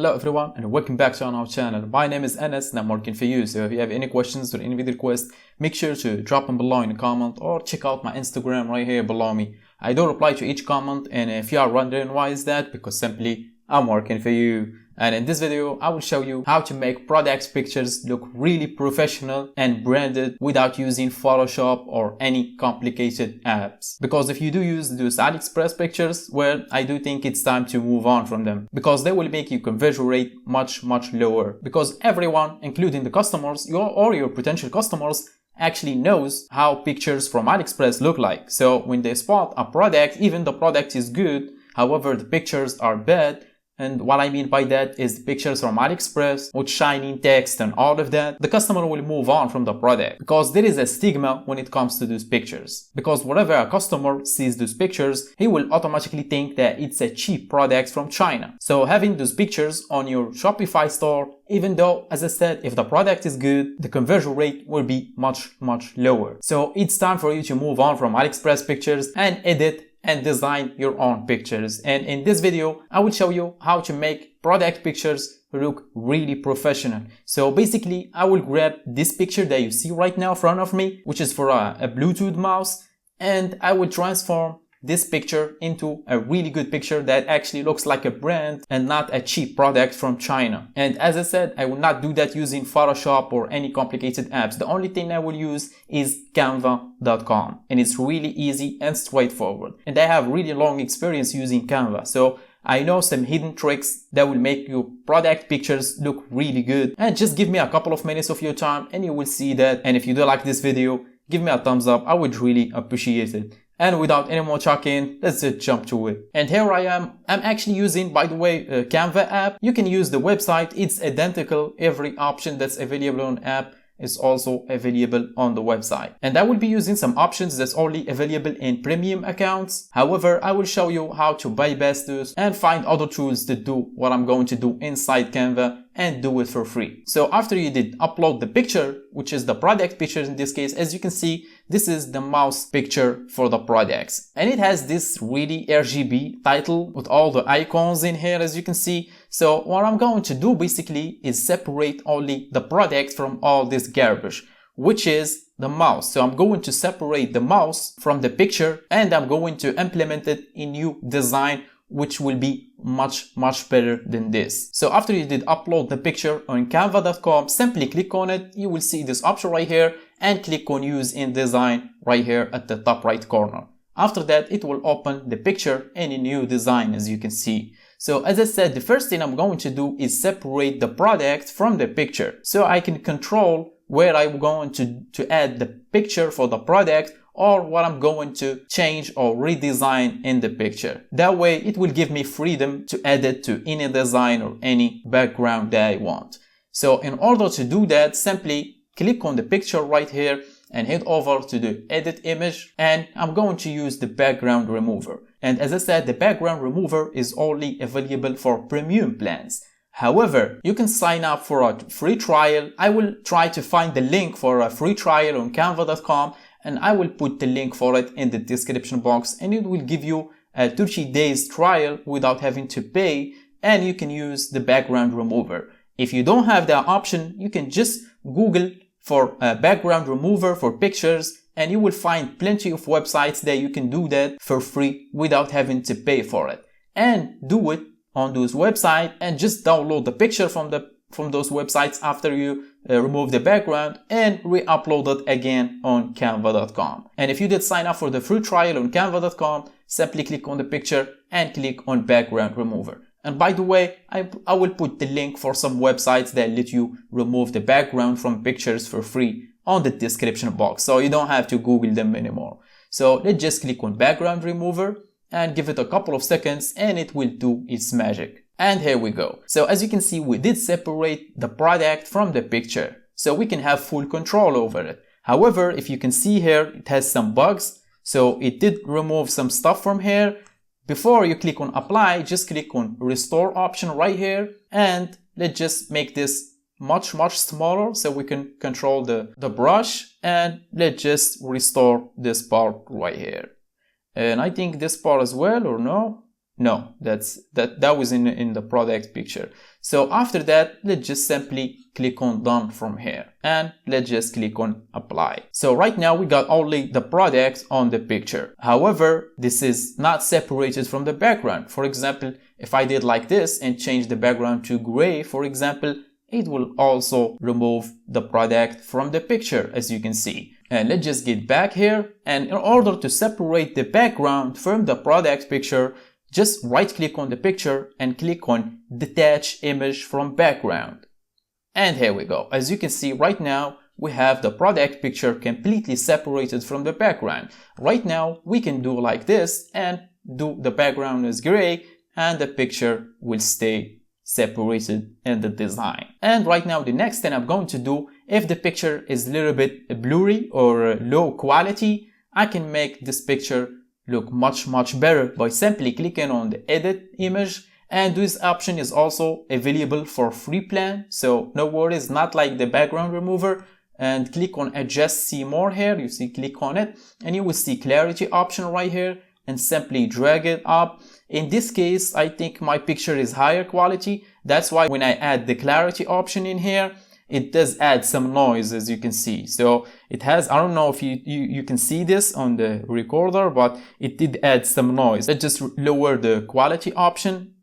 Hello everyone and welcome back to our channel. My name is Anas and I'm working for you. So if you have any questions or any video requests, make sure to drop them below in the comment or check out my Instagram right here below me. I do reply to each comment, and if you are wondering why is that, because simply I'm working for you. And in this video, I will show you how to make product pictures look really professional and branded without using Photoshop or any complicated apps. Because if you do use those AliExpress pictures, well, I do think it's time to move on from them, because they will make your conversion rate much lower. Because everyone, including the customers, your potential customers, actually knows how pictures from AliExpress look like. So when they spot a product, even the product is good, however the pictures are bad. And what I mean by that is the pictures from AliExpress with shiny text and all of that, the customer will move on from the product, because there is a stigma when it comes to those pictures. Because whenever a customer sees those pictures, he will automatically think that it's a cheap product from China. So having those pictures on your Shopify store, even though, as I said, if the product is good, the conversion rate will be much lower. So it's time for you to move on from AliExpress pictures and edit and design your own pictures. And in this video, I will show you how to make product pictures look really professional. So basically, I will grab this picture that you see right now in front of me, which is for a Bluetooth mouse, and I will transform this picture into a really good picture that actually looks like a brand and not a cheap product from China. And as I said, I will not do that using Photoshop or any complicated apps. The only thing I will use is Canva.com, and it's really easy and straightforward. And I have really long experience using Canva, so I know some hidden tricks that will make your product pictures look really good. And just give me a couple of minutes of your time and you will see that. And if you do like this video, give me a thumbs up. I would really appreciate it. And without any more talking, let's just jump to it. And here I am. I'm actually using, by the way, a Canva app. You can use the website. It's identical. Every option that's available on app is also available on the website. And I will be using some options that's only available in premium accounts. However, I will show you how to bypass those and find other tools to do what I'm going to do inside Canva and do it for free. So after you did upload the picture, which is the product picture in this case, as you can see, this is the mouse picture for the products. And it has this really RGB title with all the icons in here, as you can see. So what I'm going to do basically is separate only the product from all this garbage, which is the mouse. So I'm going to separate the mouse from the picture, and I'm going to implement it in new design, which will be much better than this. So after you did upload the picture on canva.com, simply click on it. You will see this option right here and click on use in design right here at the top right corner. After that, it will open the picture in a new design, as you can see. So as I said, the first thing I'm going to do is separate the product from the picture, so I can control where I'm going to add the picture for the product, or what I'm going to change or redesign in the picture. That way it will give me freedom to add it to any design or any background that I want. So in order to do that, simply click on the picture right here and head over to the edit image, and I'm going to use the background remover. And as I said, the background remover is only available for premium plans. However, you can sign up for a free trial. I will try to find the link for a free trial on canva.com, and I will put the link for it in the description box, and it will give you a 30 days trial without having to pay, and you can use the background remover. If you don't have that option, you can just Google for a background remover for pictures, and you will find plenty of websites that you can do that for free without having to pay for it. And do it on those websites and just download the picture from those websites after you remove the background and re-upload it again on canva.com. And if you did sign up for the free trial on canva.com, simply click on the picture and click on background remover. And by the way, I will put the link for some websites that let you remove the background from pictures for free on the description box, so you don't have to Google them anymore. So let's just click on background remover and give it a couple of seconds and it will do its magic. And here we go. So as you can see, we did separate the product from the picture, so we can have full control over it. However, if you can see here, it has some bugs. So it did remove some stuff from here. Before you click on apply, just click on restore option right here. And let's just make this much smaller so we can control the brush. And let's just restore this part right here. And I think this part as well, or no? No, that was in the product picture. So after that, let's just simply click on done from here and let's just click on apply. So right now we got only the product on the picture. However, this is not separated from the background. For example, if I did like this and change the background to gray, for example, it will also remove the product from the picture, as you can see. And let's just get back here, and in order to separate the background from the product picture, just right click on the picture and click on detach image from background. And here we go. As you can see right now, we have the product picture completely separated from the background. Right now we can do like this and do the background is gray and the picture will stay separated in the design. And right now the next thing I'm going to do, if the picture is a little bit blurry or low quality, I can make this picture look much better by simply clicking on the edit image. And this option is also available for free plan, so no worries, not like the background remover. And click on adjust, see more here, you see, click on it and you will see clarity option right here and simply drag it up. In this case, I think my picture is higher quality. That's why when I add the clarity option in here, it does add some noise, as you can see. So it has, I don't know if you can see this on the recorder, but it did add some noise. Let's just lower the quality option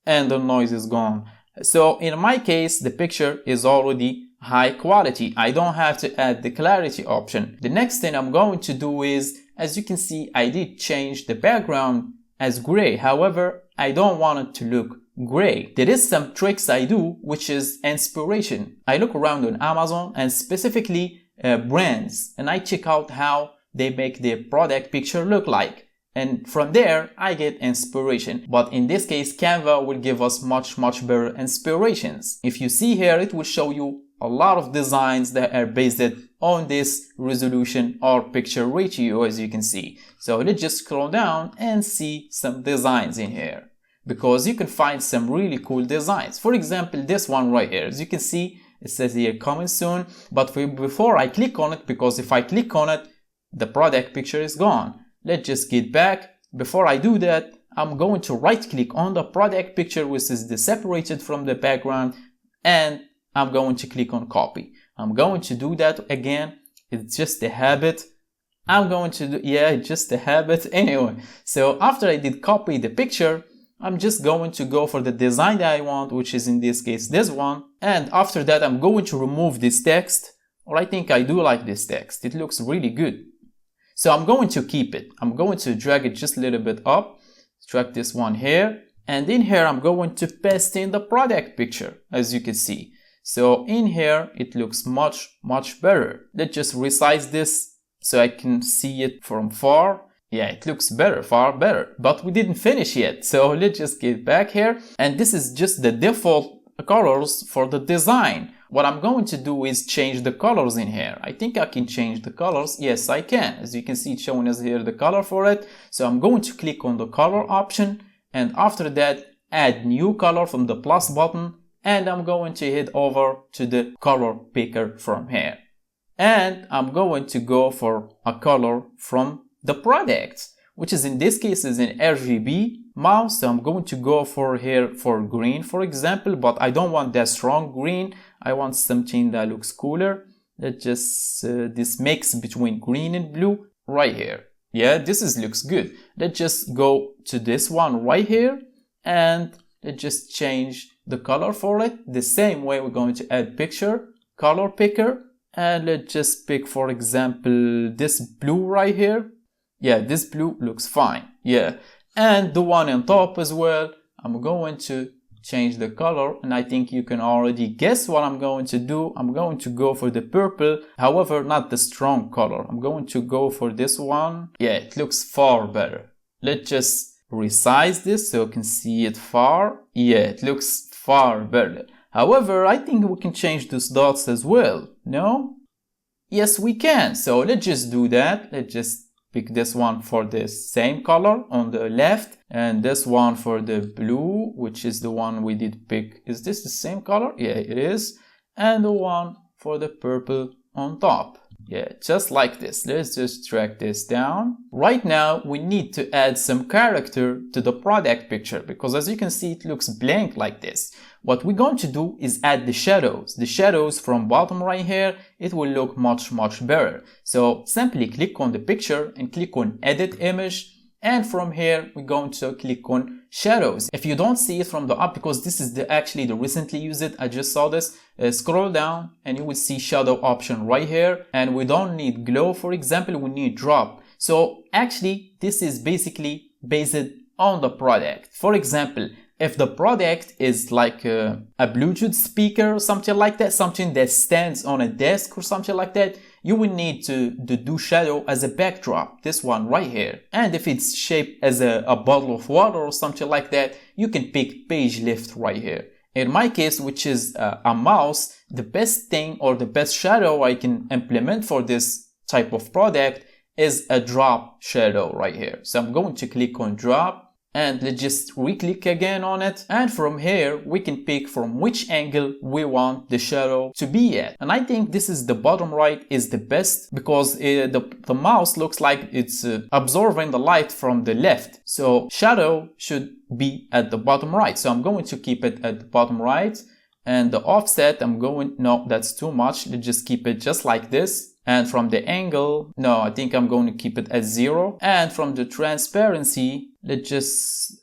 and the noise is gone. So in my case, the picture is already high quality. I don't have to add the clarity option. The next thing I'm going to do is, as you can see, I did change the background as gray. However, I don't want it to look gray. There is some tricks I do, which is inspiration. I look around on Amazon and specifically brands, and I check out how they make their product picture look like. And from there, I get inspiration. But in this case, Canva will give us much better inspirations. If you see here, it will show you a lot of designs that are based on this resolution or picture ratio, as you can see. So let's just scroll down and see some designs in here, because you can find some really cool designs. For example, this one right here, as you can see, it says here coming soon. But before I click on it, because if I click on it, the product picture is gone. Let's just get back. Before I do that, I'm going to right click on the product picture, which is separated from the background, and I'm going to click on copy. I'm going to do that again. It's just a habit. I'm going to do, yeah, just a habit. Anyway, so after I did copy the picture, I'm just going to go for the design that I want, which is in this case this one. And after that, I'm going to remove this text, or I think I do like this text. It looks really good. So I'm going to keep it. I'm going to drag it just a little bit up, drag this one here, and in here I'm going to paste in the product picture, as you can see. So in here it looks much better. Let's just resize this so I can see it from far. Yeah, it looks better, far better, but we didn't finish yet. So let's just get back here, and this is just the default colors for the design. What I'm going to do is change the colors in here. I think I can change the colors. Yes, I can. As you can see, it's showing us here the color for it. So I'm going to click on the color option, and after that, add new color from the plus button, and I'm going to head over to the color picker from here. And I'm going to go for a color from the product, which is in this case is an RGB mouse. So I'm going to go for here for green, for example, but I don't want that strong green. I want something that looks cooler. Let's just this mix between green and blue right here. Yeah, looks good. Let's just go to this one right here, and let's just change the color for it. The same way we're going to add picture, color picker, and let's just pick, for example, this blue right here. Yeah, this blue looks fine. Yeah, and the one on top as well. I'm going to change the color, and I think you can already guess what I'm going to do. I'm going to go for the purple, however, not the strong color. I'm going to go for this one. Yeah, it looks far better. Let's just resize this so you can see it far. Yeah, it looks far better. However, I think we can change these dots as well. No? Yes, we can. So let's just do that. Let's just pick this one for the same color on the left, and this one for the blue, which is the one we did pick. Is this the same color? Yeah, it is. And the one for the purple on top. Yeah, just like this. Let's just drag this down. Right now, we need to add some character to the product picture because as you can see, it looks blank like this. What we're going to do is add the shadows. The shadows from bottom right here, it will look much better. So simply click on the picture and click on edit image. And from here, we're going to click on shadows. If you don't see it from the up, because this is actually the recently used it, I just saw this, scroll down and you will see shadow option right here. And we don't need glow, for example, we need drop. So actually, this is basically based on the product. For example, if the product is like a Bluetooth speaker or something like that, something that stands on a desk or something like that, you will need to do shadow as a backdrop, this one right here. And if it's shaped as a bottle of water or something like that, you can pick page lift right here. In my case, which is a mouse, the best thing or the best shadow I can implement for this type of product is a drop shadow right here. So I'm going to click on drop. And let's just re-click again on it. And from here, we can pick from which angle we want the shadow to be at. And I think this is the bottom right is the best because the mouse looks like it's absorbing the light from the left. So shadow should be at the bottom right. So I'm going to keep it at the bottom right. And the offset, no, that's too much. Let's just keep it just like this. And from the angle, no, I think I'm going to keep it at 0. And from the transparency, let's just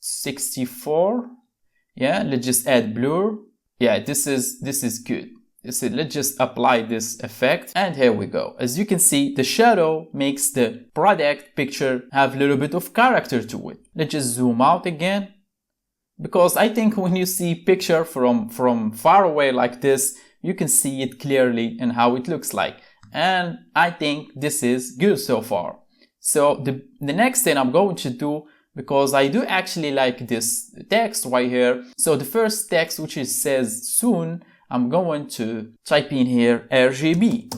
64. Yeah, let's just add blur. Yeah, this is good. Let's just apply this effect. And here we go. As you can see, the shadow makes the product picture have a little bit of character to it. Let's just zoom out again. Because I think when you see picture from far away like this, you can see it clearly and how it looks like. And I think this is good so far. So the next thing I'm going to do, because I do actually like this text right here. So the first text, which says soon, I'm going to type in here RGB,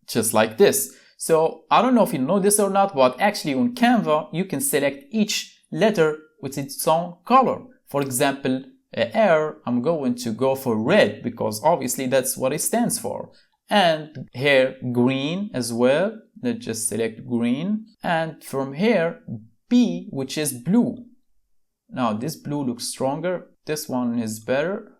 just like this. So I don't know if you know this or not, but actually on Canva, you can select each letter with its own color. For example, R, I'm going to go for red because obviously that's what it stands for. And here green as well. Let's just select green. And from here B, which is blue. Now this blue looks stronger. This one is better.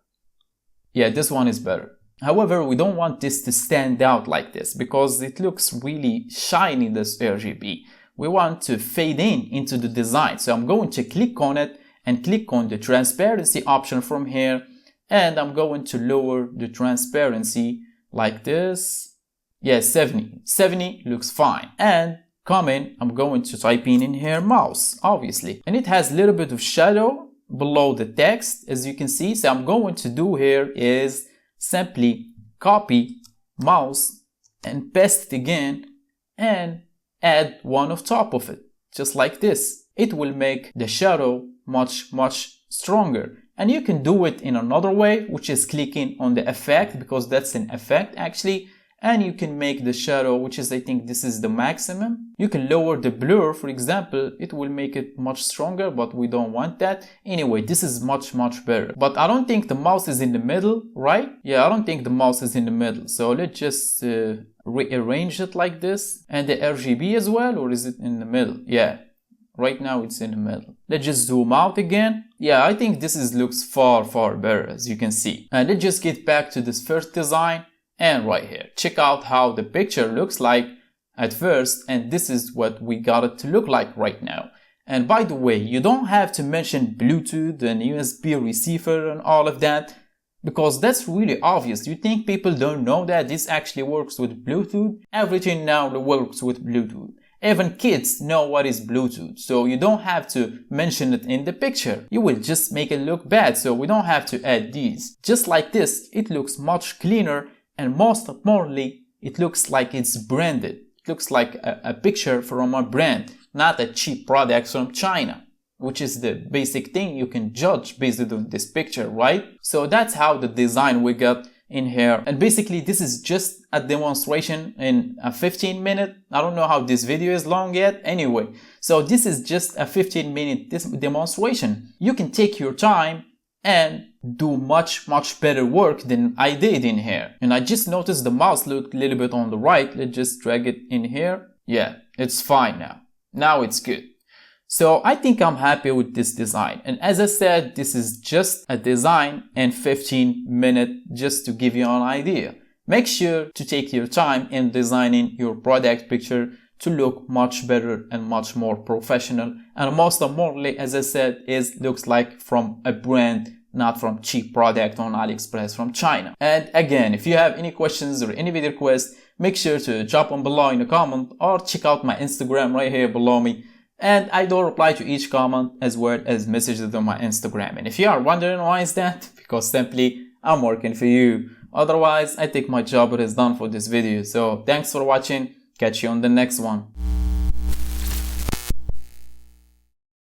Yeah, this one is better. However, we don't want this to stand out like this because it looks really shiny, this RGB. We want to fade into the design. So I'm going to click on it and click on the transparency option from here. And I'm going to lower the transparency like this. Yeah, 70. 70 looks fine. And comment, I'm going to type in here mouse, obviously. And it has a little bit of shadow below the text, as you can see. So I'm going to do here is simply copy mouse and paste it again and add one on top of it, just like this. It will make the shadow much stronger. And you can do it in another way, which is clicking on the effect, because that's an effect actually. And you can make the shadow, which is, I think this is the maximum. You can lower the blur, for example, it will make it much stronger, but we don't want that. Anyway, this is much better. But I don't think the mouse is in the middle, right? Yeah, I don't think the mouse is in the middle. So let's just rearrange it like this. And the RGB as well, or is it in the middle? Yeah, right now it's in the middle. Let's just zoom out again. Yeah, I think this looks far better, as you can see. And let's just get back to this first design. And right here, check out how the picture looks like at first, and this is what we got it to look like right now. And by the way, you don't have to mention Bluetooth and USB receiver and all of that, because that's really obvious. You think people don't know that this actually works with Bluetooth? Everything now works with Bluetooth. Even kids know what is Bluetooth, so you don't have to mention it in the picture. You will just make it look bad, so we don't have to add these. Just like this, it looks much cleaner. And most importantly, it looks like it's branded. It looks like a picture from a brand, not a cheap product from China, which is the basic thing you can judge based on this picture, right? So that's how the design we got in here. And basically, this is just a demonstration in a 15-minute. I don't know how this video is long yet. Anyway, so this is just a 15-minute demonstration. You can take your time and do much better work than I did in here. And I just noticed the mouse looked a little bit on the right. Let's just drag it in here. Yeah, it's fine now. Now it's good. So I think I'm happy with this design. And as I said, this is just a design and 15 minutes just to give you an idea. Make sure to take your time in designing your product picture to look much better and much more professional. And most importantly, as I said, looks like from a brand, not from cheap product on AliExpress from China. And again, if you have any questions or any video requests, make sure to drop them below in the comment or check out my Instagram right here below me. And I do reply to each comment as well as messages on my Instagram. And if you are wondering why is that, because simply I'm working for you. Otherwise, I think my job is done for this video. So thanks for watching. Catch you on the next one.